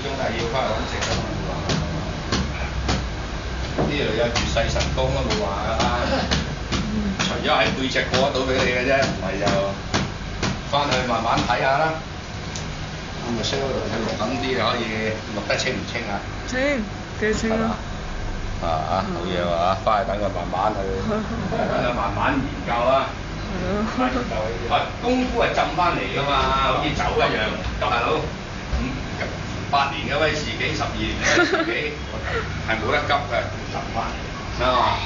終係要翻去揾食㗎嘛，冇話。呢度有絕世神功都冇話㗎啦，除咗喺背脊過得到俾你嘅啫，唔係就翻去慢慢睇下啦。咁咪識嗰度睇錄緊啲可以錄得清唔清啊？清，幾清啊！好嘢喎！翻去等佢慢慢去，等佢慢慢研究啦。功夫係浸翻嚟㗎嘛，好似酒一樣，大佬8年嘅威士忌，12年嘅威士忌係冇得急嘅，浸翻嚟，啱嘛？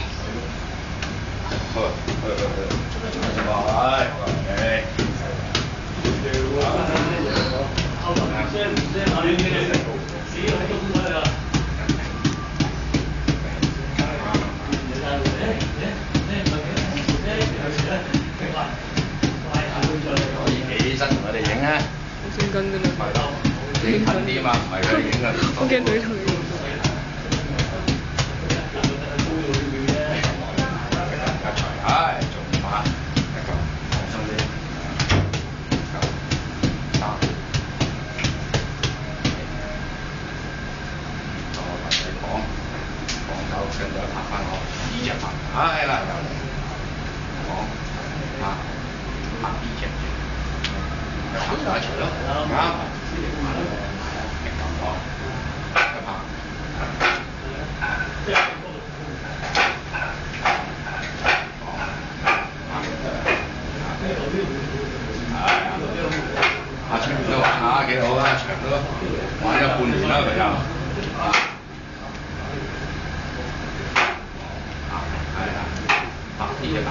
可以起身同佢哋影啊！我先跟㗎啦。係咯，你近啲嘛，唔係佢哋影啊。我驚對頭影。做馬一個放鬆啲，3，我同你講手跟住拍翻我呢隻拍，係啦又嚟講拍呢隻，拍埋一齊咯，啱，咁講，一拍。長都玩下幾好啦，長都玩咗半年啦佢又，係啊，拍啲嘢打，